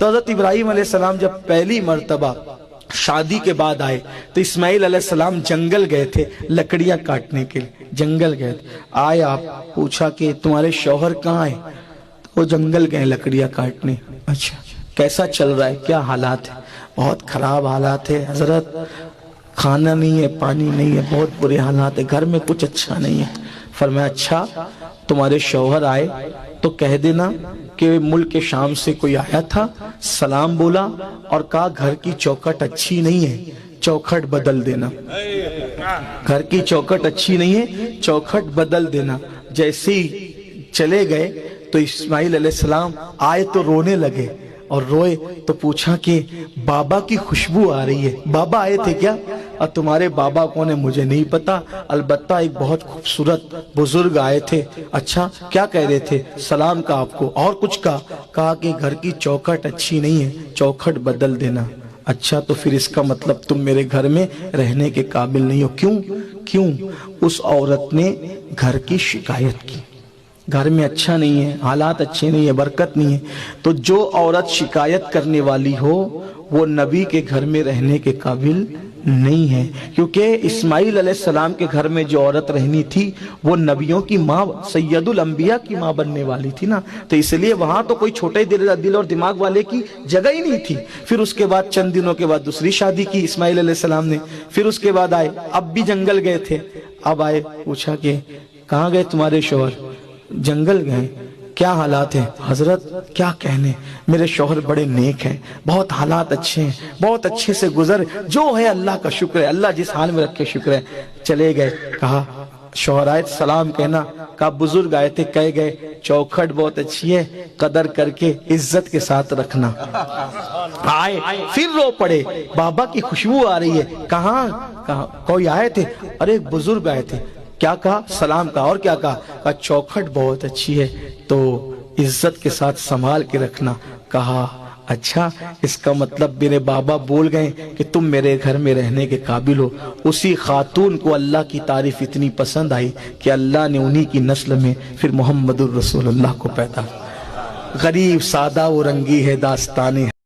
تو حضرت ابراہیم علیہ السلام جب پہلی مرتبہ شادی کے بعد آئے تو اسماعیل علیہ السلام جنگل گئے تھے لکڑیاں کاٹنے کے لیے، جنگل گئے تھے. آئے آپ پوچھا کہ تمہارے شوہر کہاں ہیں؟ تو وہ جنگل گئے لکڑیاں کاٹنے. اچھا کیسا چل رہا ہے، کیا حالات ہے؟ بہت خراب حالات ہے حضرت، کھانا نہیں ہے، پانی نہیں ہے، بہت برے حالات ہے، گھر میں کچھ اچھا نہیں ہے. فرمایا اچھا تمہارے شوہر آئے تو کہہ دینا کہ ملک شام سے کوئی آیا تھا، سلام بولا اور کہا گھر کی چوکھٹ اچھی نہیں ہے، چوکھٹ بدل دینا. گھر کی چوکھٹ اچھی نہیں ہے، چوکھٹ بدل دینا. جیسے ہی چلے گئے تو اسماعیل علیہ السلام آئے تو رونے لگے، اور روئے تو پوچھا کہ بابا کی خوشبو آ رہی ہے، بابا آئے تھے کیا؟ اور تمہارے بابا کون ہے مجھے نہیں پتا، البتہ ایک بہت خوبصورت بزرگ آئے تھے. اچھا کیا کہہ رہے تھے؟ سلام کہا آپ کو، اور کچھ کہا کہ گھر کی چوکھٹ اچھی نہیں ہے، چوکھٹ بدل دینا. اچھا تو پھر اس کا مطلب تم میرے گھر میں رہنے کے قابل نہیں ہو. کیوں؟ اس عورت نے گھر کی شکایت کی، گھر میں اچھا نہیں ہے، حالات اچھے نہیں ہیں، برکت نہیں ہے. تو جو عورت شکایت کرنے والی ہو وہ نبی کے گھر میں رہنے کے قابل نہیں ہے، کیونکہ اسماعیل علیہ السلام کے گھر میں جو عورت رہنی تھی وہ نبیوں کی ماں، سید الانبیاء کی ماں بننے والی تھی نا. تو اس لیے وہاں تو کوئی چھوٹے دل اور دماغ والے کی جگہ ہی نہیں تھی. پھر اس کے بعد چند دنوں کے بعد دوسری شادی کی اسماعیل علیہ السلام نے. پھر اس کے بعد آئے، اب بھی جنگل گئے تھے. اب آئے پوچھا کہ کہاں گئے تمہارے شوہر؟ جنگل گئے. کیا حالات ہیں؟ حضرت کیا کہنے، میرے شوہر بڑے نیک ہیں، بہت حالات اچھے ہیں، بہت اچھے سے گزر، جو ہے اللہ کا شکر ہے، اللہ جس حال میں رکھے شکر ہے. چلے گئے، کہا شوہر آئے سلام کہنا، کہا بزرگ آئے تھے کہہ گئے چوکھٹ بہت اچھی ہے، قدر کر کے عزت کے ساتھ رکھنا. آئے پھر رو پڑے، بابا کی خوشبو آ رہی ہے. کہاں کوئی آئے تھے؟ ارے ایک بزرگ آئے تھے. کیا کہا؟ سلام کہا. اور کیا کہا؟ چوکھٹ بہت اچھی ہے تو عزت کے ساتھ سنبھال کے رکھنا. کہا اچھا اس کا مطلب میرے بابا بول گئے کہ تم میرے گھر میں رہنے کے قابل ہو. اسی خاتون کو اللہ کی تعریف اتنی پسند آئی کہ اللہ نے انہی کی نسل میں پھر محمد الرسول اللہ کو پیدا. غریب سادہ و رنگی ہے داستان